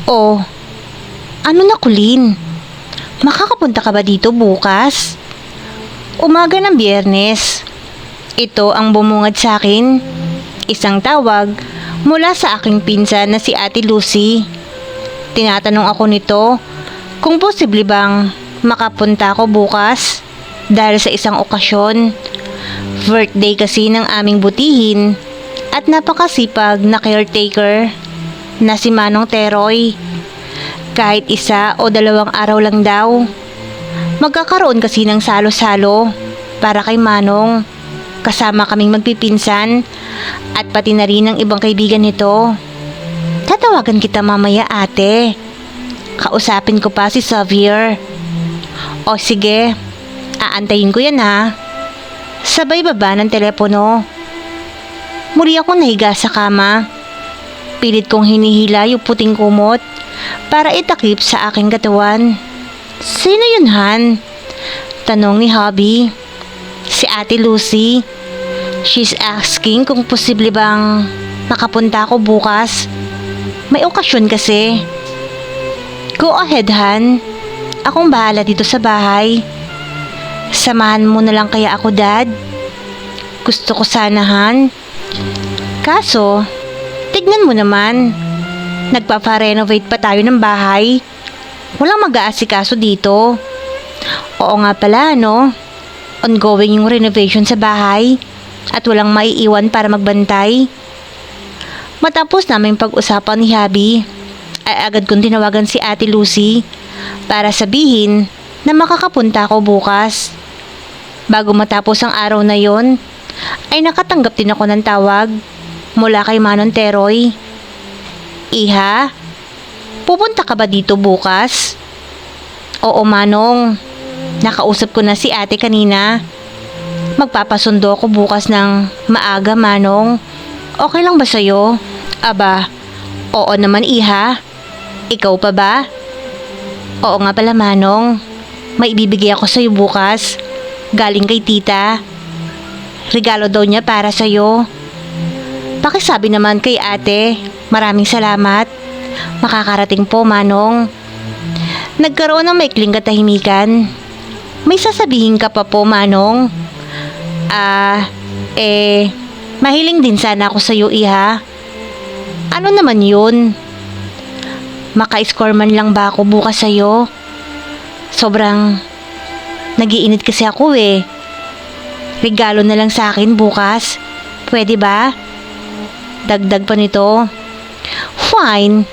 Oh, ano na Kulin? Makakapunta ka ba dito bukas? Umaga ng Biyernes. Ito ang bumungad sa akin. Isang tawag mula sa aking pinsan na si Ate Lucy. Tinatanong ako nito kung posible bang makapunta ako bukas dahil sa isang okasyon. Birthday kasi ng aming butihin at napakasipag na caretaker na si Manong Teroy. Kahit 1 o 2 araw lang daw. Magkakaroon kasi ng salo-salo para kay Manong. Kasama kaming magpipinsan at pati na rin ang ibang kaibigan nito. Tatawagan kita mamaya ate. Kausapin ko pa si Xavier. O sige, aantayin ko yan ha. Sabay baba ng telepono. Muli akong nahiga sa kama. Pilit kong hinihila yung puting kumot para itakip sa aking katawan. Sino yun Han? Tanong ni Hubby. Si Ate Lucy. She's asking kung posible bang makapunta ako bukas. May okasyon kasi. Go ahead Han. Akong bahala dito sa bahay. Samahan mo na lang kaya ako dad. Gusto ko sana Han. Kaso, tignan mo naman. Nagpapa-renovate pa tayo ng bahay. Walang mag-aasikaso dito. Oo nga pala no. Ongoing yung renovation sa bahay at walang maiiwan para magbantay. Matapos namin pag-usapan ni Hubby, ay agad kong tinawagan si Ate Lucy para sabihin na makakapunta ako bukas. Bago matapos ang araw na yon, ay nakatanggap din ako ng tawag mula kay Manong Teroy. Iha, pupunta ka ba dito bukas? Oo Manong, nakausap ko na si ate kanina. Magpapasundo ako bukas ng maaga Manong. Okay lang ba sa'yo? Aba, oo naman Iha. Ikaw pa ba? Oo nga pala Manong, may ibibigay ako sa'yo bukas. Galing kay tita. Regalo daw niya para sa'yo. Pakisabi naman kay ate, maraming salamat. Makakarating po Manong. Nagkaroon ng maikling katahimikan. May sasabihin ka pa po Manong? Mahiling din sana ako sa'yo Iha. Ano naman yun? Maka-score man lang ba ako bukas sa'yo? Sobrang nagiinit kasi ako eh. Regalo na lang sa akin bukas. Pwede ba? Dagdag pa nito. Fine.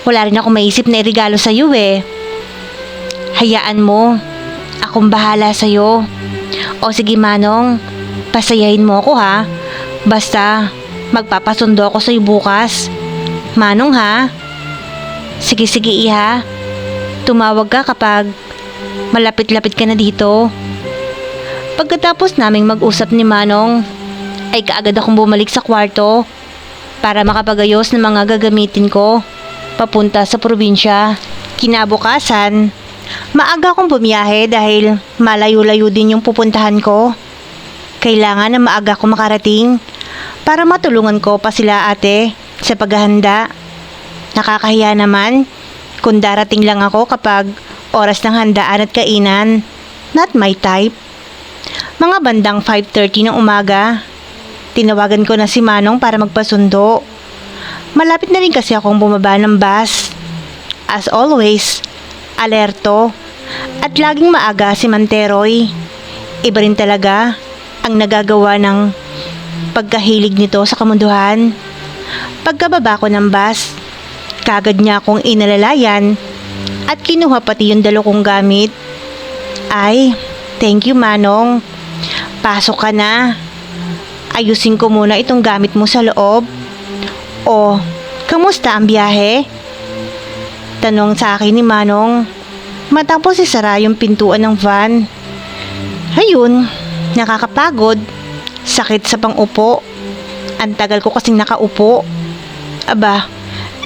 Wala rin ako maisip na regalo sa'yo eh. Hayaan mo. Akong bahala sa'yo. O sige Manong, pasayahin mo ako ha. Basta, magpapasundo ako sa'yo bukas. Manong ha? Sige Iha. Tumawag ka kapag malapit-lapit ka na dito. Pagkatapos naming mag-usap ni Manong, ay kaagad akong bumalik sa kwarto para makapagayos ng mga gagamitin ko papunta sa probinsya. Kinabukasan, maaga akong bumiyahe dahil malayo-layo din yung pupuntahan ko. Kailangan na maaga akong makarating para matulungan ko pa sila ate sa paghahanda. Nakakahiya naman kung darating lang ako kapag oras ng handaan at kainan. Not my type. Mga bandang 5:30 ng umaga, tinawagan ko na si Manong para magpasundo. Malapit na rin kasi akong bumaba ng bus. As always, alerto at laging maaga si Manteroy. Iba rin talaga ang nagagawa ng pagkahilig nito sa kamunduhan. Pagkababa ko ng bus, kagad niya akong inalalayan at kinuha pati yung dalo kong gamit. Ay, thank you Manong. Pasok ka na. Ayusin ko muna itong gamit mo sa loob. O, kamusta ang biyahe? Tanong sa akin ni Manong matapos isara yung pintuan ng van. Ayun, nakakapagod. Sakit sa pang-upo. Ang tagal ko kasing nakaupo. Aba,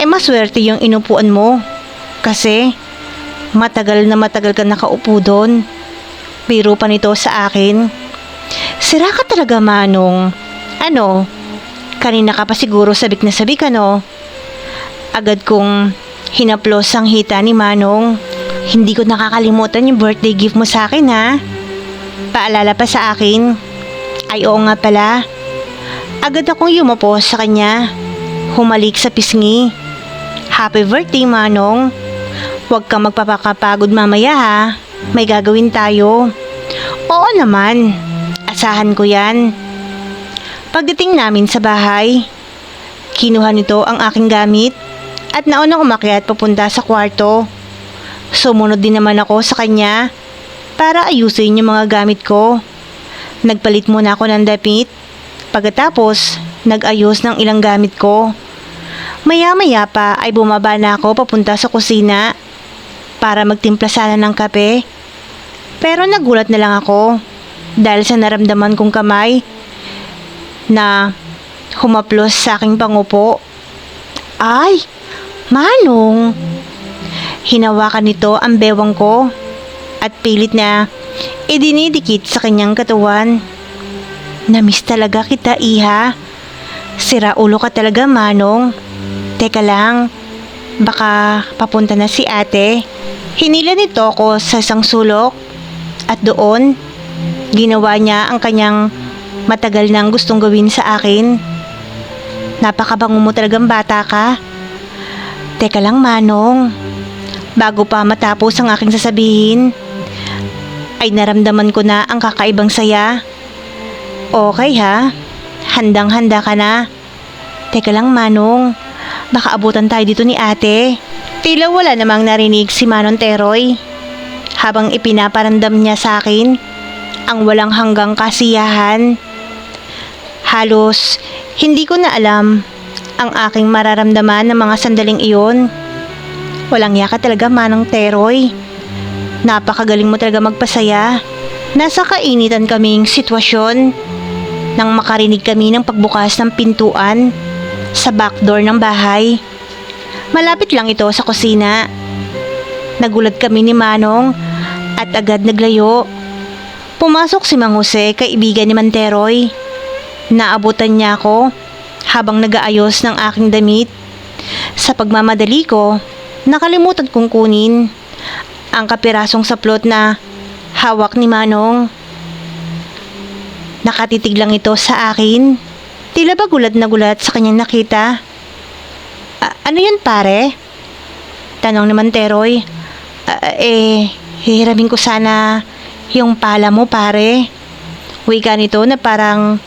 maswerte yung inupuan mo. Kasi, matagal ka nakaupo doon. Biro pa nito sa akin. Sira ka talaga Manong. Ano? Kanina ka pa siguro sabik na sabik ano? Agad kong Hinaplos ang hita ni Manong. Hindi ko nakakalimutan yung birthday gift mo sa akin ha. Paalala pa sa akin. Ay oo nga pala. Agad akong yumapos sa kanya. Humalik sa pisngi. Happy birthday Manong. Huwag kang magpapakapagod mamaya ha. May gagawin tayo. Oo naman. Asahan ko yan. Pagdating namin sa bahay, kinuha nito ang aking gamit at naunang umakyat papunta sa kwarto. Sumunod din naman ako sa kanya para ayusin yung mga gamit ko. Nagpalit muna ako ng damit. Pagkatapos, nag-ayos ng ilang gamit ko. Maya-maya pa ay bumaba na ako papunta sa kusina para magtimpla sana ng kape. Pero nagulat na lang ako dahil sa naramdaman kong kamay na humaplos sa aking pangupo. Ay, Manong! Hinawakan nito ang bewang ko at pilit na idinidikit sa kanyang katawan. Namiss talaga kita, Iha. Sira ulo ka talaga, Manong. Teka lang, baka papunta na si ate. Hinila nito ako sa isang sulok at doon, ginawa niya ang kanyang matagal nang gustong gawin sa akin. Napakabango mo talagang bata ka. Teka lang, Manong. Bago pa matapos ang aking sasabihin, ay naramdaman ko na ang kakaibang saya. Okay ha, handang-handa ka na. Teka lang Manong, baka abutan tayo dito ni ate. Tila wala namang narinig si Manong Teroy habang ipinaparandam niya sa akin ang walang hanggang kasiyahan. Halos hindi ko na alam ang aking mararamdaman ng mga sandaling iyon. Walang yaka talaga Manong Teroy. Napakagaling mo talaga magpasaya. Nasa kainitan kaming sitwasyon nang makarinig kami ng pagbukas ng pintuan sa backdoor ng bahay. Malapit lang ito sa kusina. Nagulat kami ni Manong at agad naglayo. Pumasok si Mang Jose, kaibigan ni Manteroy. Naabutan niya ako habang nag-aayos ng aking damit. Sa pagmamadali ko, nakalimutan kong kunin ang kapirasong saplot na hawak ni Manong. Nakatitig lang ito sa akin. Tila ba gulat na gulat sa kanyang nakita. Ano yun pare? Tanong naman Teroy. Hihiramin ko sana yung pala mo pare. Wika nito na parang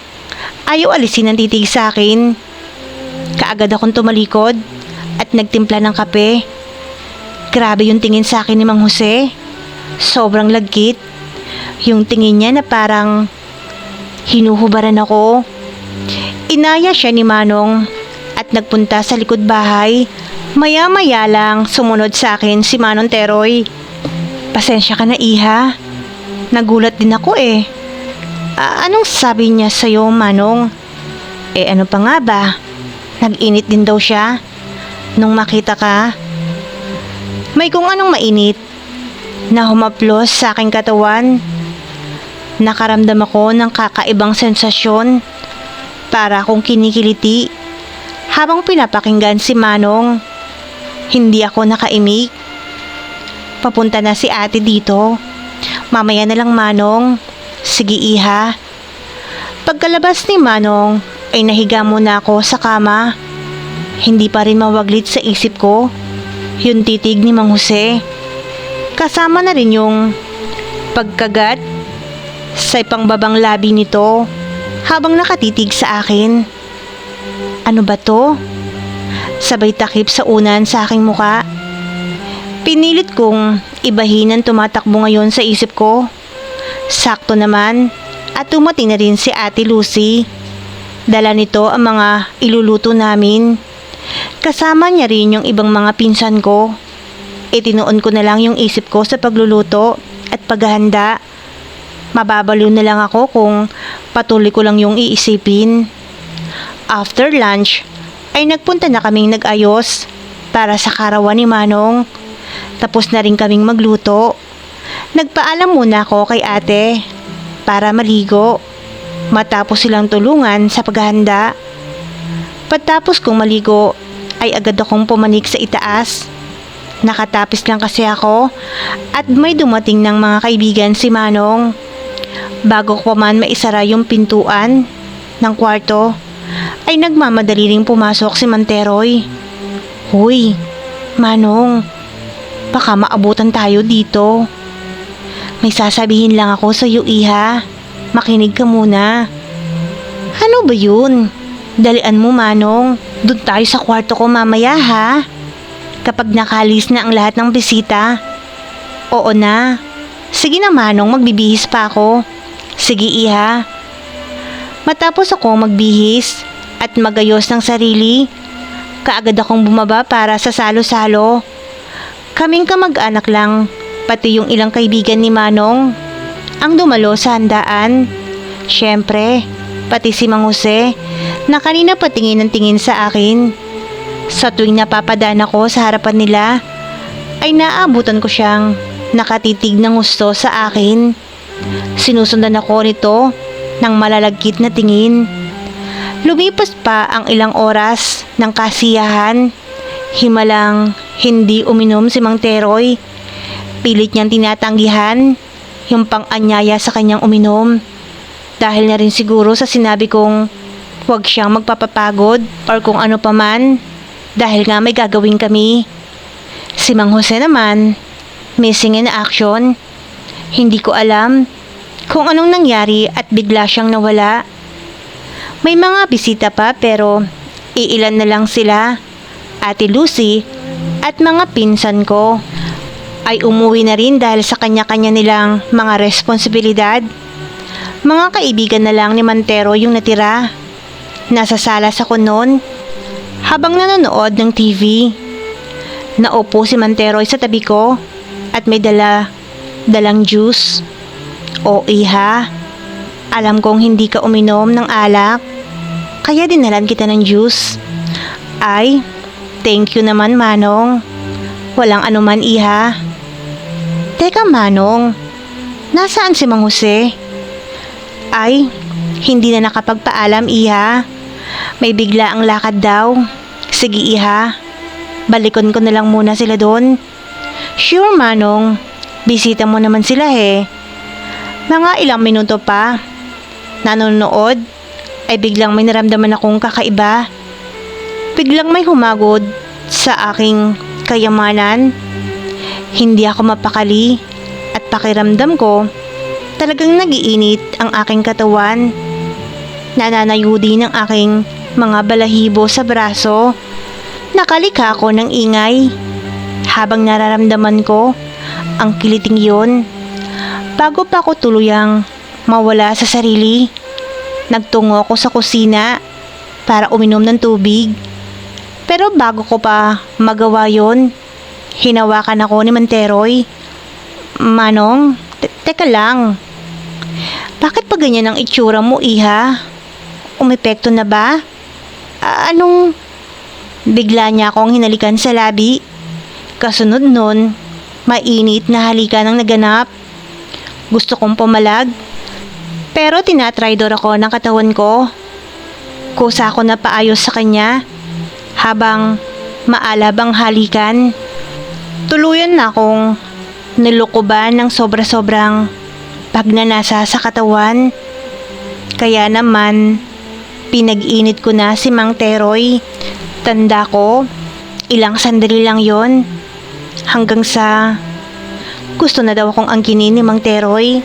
ayaw alisin ang titig sa akin. Kaagad akong tumalikod at nagtimpla ng kape. Grabe yung tingin sa akin ni Mang Jose. Sobrang lagkit. Yung tingin niya na parang hinuhubaran ako. Inaya siya ni Manong at nagpunta sa likod bahay. Maya-maya lang sumunod sa akin si Manong Teroy. Pasensya ka na Iha. Nagulat din ako eh. Anong sabi niya sa'yo Manong? Ano pa nga ba? Nag-init din daw siya nung makita ka. May kung anong mainit na humaplos sa aking katawan. Nakaramdam ako ng kakaibang sensasyon para akong kinikiliti habang pinapakinggan si Manong. Hindi ako nakaimik. Papunta na si ate dito. Mamaya na lang Manong. Sige Iha. Pagkalabas ni Manong ay nahiga muna ako sa kama. Hindi pa rin mawaglit sa isip ko yung titig ni Mang Jose. Kasama na rin yung pagkagat sa ipangbabang labi nito habang nakatitig sa akin. Ano ba to? Sabay takip sa unan sa aking muka. Pinilit kong ibahin ang tumatakbo ngayon sa isip ko. Sakto naman at tumating na rin si Ate Lucy. Dala nito ang mga iluluto namin. Kasama niya rin yung ibang mga pinsan ko. Itinuon ko na lang yung isip ko sa pagluluto at paghahanda. Mababaliw na lang ako kung patuloy ko lang yung iisipin. After lunch, ay nagpunta na kaming nag-ayos para sa karawan ni Manong. Tapos na rin kaming magluto. Nagpaalam muna ako kay ate para maligo. Matapos silang tulungan sa paghahanda. Pagtapos kong maligo, ay agad akong pumanik sa itaas Nakatapis lang kasi ako at may dumating ng mga kaibigan si Manong. Bago ko pa man maisara yung pintuan ng kwarto, ay nagmamadali ring pumasok si Manteroy. Hoy, Manong, baka maabutan tayo dito. May sasabihin lang ako sa iyo, iha. Makinig ka muna. Ano ba yun? Dalian mo, Manong. Doon tayo sa kwarto ko mamaya, ha? Kapag nakalis na ang lahat ng bisita. Oo na. Sige na, Manong, magbibihis pa ako. Sige, iha. Matapos ako magbihis at magayos ng sarili, kaagad akong bumaba para sa salo-salo. Kaming kamag-anak lang, pati yung ilang kaibigan ni Manong, ang dumalo sa handaan. Siyempre, pati si Mang Jose, na kanina patingin ng tingin sa akin. Sa tuwing napapadaan ako sa harapan nila, ay naabutan ko siyang nakatitig ng gusto sa akin. Sinusundan ako nito ng malalagkit na tingin. Lumipas pa ang ilang oras ng kasiyahan. Himalang hindi uminom si Mang Teroy. Pilit niyang tinatanggihan yung pang-anyaya sa kanyang uminom. Dahil na rin siguro sa sinabi kong huwag siyang magpapapagod or kung ano pa man. Dahil nga may gagawin kami. Si Mang Jose naman, missing in action. Hindi ko alam kung anong nangyari at bigla siyang nawala. May mga bisita pa pero iilan na lang sila. Ate Lucy at mga pinsan ko ay umuwi na rin dahil sa kanya-kanya nilang mga responsibilidad. Mga kaibigan na lang ni Mantero yung natira. Nasa sala sa noon habang nanonood ng TV. Naupo si Manteroy sa tabi ko at may dalang juice. O iha, alam kong hindi ka uminom ng alak, kaya dinalan kita ng juice. Ay, thank you naman, Manong. Walang anuman, iha. Teka, Manong, nasaan si Mang Jose? Ay, hindi na nakapagpaalam, iha. May bigla ang lakad daw. Sige, iha. Balikon ko na lang muna sila doon. Sure, Manong. Bisita mo naman sila, he. Mga ilang minuto pa. Nanonood, ay biglang may naramdaman akong kakaiba. Biglang may humagod sa aking kayamanan. Hindi ako mapakali at pakiramdam ko, talagang nagiinit ang aking katawan. Nananayo din ang aking mga balahibo sa braso. Nakalika ako ng ingay habang nararamdaman ko ang kiliting yon. Bago pa ako tuluyang mawala sa sarili, nagtungo ako sa kusina para uminom ng tubig. Pero bago ko pa magawa yon, hinawakan ako ni Manteroy. Manong, teka lang. Bakit pa ganyan ang itsura mo, iha? Umepekto na ba? Anong... Bigla niya akong hinalikan sa labi. Kasunod nun, mainit na halikan ang naganap. Gusto kong pumalag. Pero tinatraydor ako ng katawan ko. Kusa ako na paayos sa kanya habang maalab ang halikan. Tuluyan na akong nilukuban ng sobra-sobrang pagnanasa sa katawan. Kaya naman, pinag-init ko na si Mang Teroy. Tanda ko, ilang sandali lang yon. Hanggang sa gusto na daw akong angkinin ni Mang Teroy.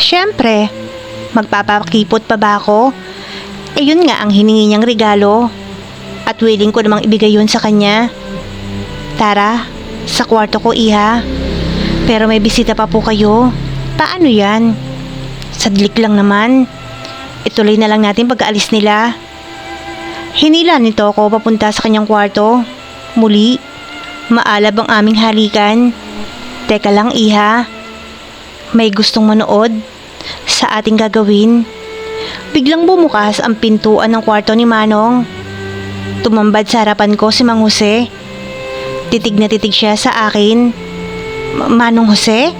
Siyempre, magpapakipot pa ba ako? Eh yun nga ang hiningi niyang regalo. At willing ko namang ibigay yun sa kanya. Tara, sa kwarto ko, iha. Pero may bisita pa po kayo. Paano yan? Sadlik lang naman. Ituloy na lang natin pag-aalis nila. Hinila nito ako papunta sa kanyang kwarto. Muli, maalab ang aming halikan. Teka lang, iha. May gustong manood sa ating gagawin. Biglang bumukas ang pintuan ng kwarto ni Manong. Tumambad sa harapan ko si Mang Jose. Titig na titig siya sa akin. Manong Jose?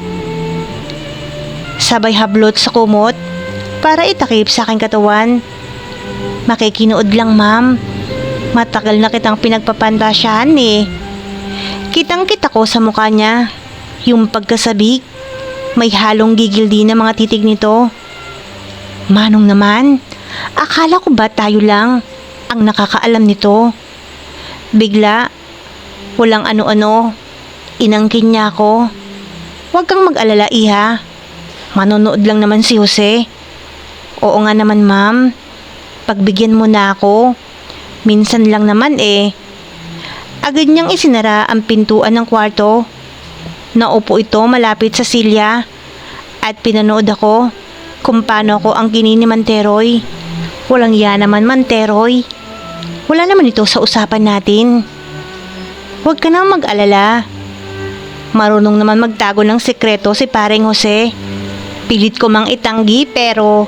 Sabay hablot sa kumot para itakip sa aking katawan. Makikinood lang, ma'am. Matagal na kitang pinagpapantasyahan eh. Kitang-kita ko sa mukha niya, yung pagkasabik, may halong gigil din ng mga titig nito. Manong naman, akala ko ba tayo lang ang nakakaalam nito? Bigla, walang ano-ano, inangkin niya ako. Huwag kang mag-alala, iha. Manonood lang naman si Jose. Oo nga naman, ma'am. Pagbigyan mo na ako. Minsan lang naman eh. Agad niyang isinara ang pintuan ng kwarto. Naupo ito malapit sa silya at pinanood ako kung paano ko ang kini ni Manteroy. Walang iya naman, Manteroy. Wala naman ito sa usapan natin. Huwag ka nang mag-alala. Marunong naman magtago ng sekreto si Paring Jose. Pilit ko mang itanggi pero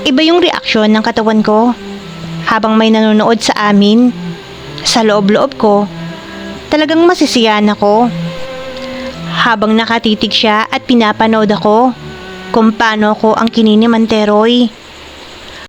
iba yung reaksyon ng katawan ko habang may nanonood sa amin. Sa loob-loob ko, talagang masisiyahan ako. Habang nakatitig siya at pinapanood ako kung paano ko ang kini ni Manteroy.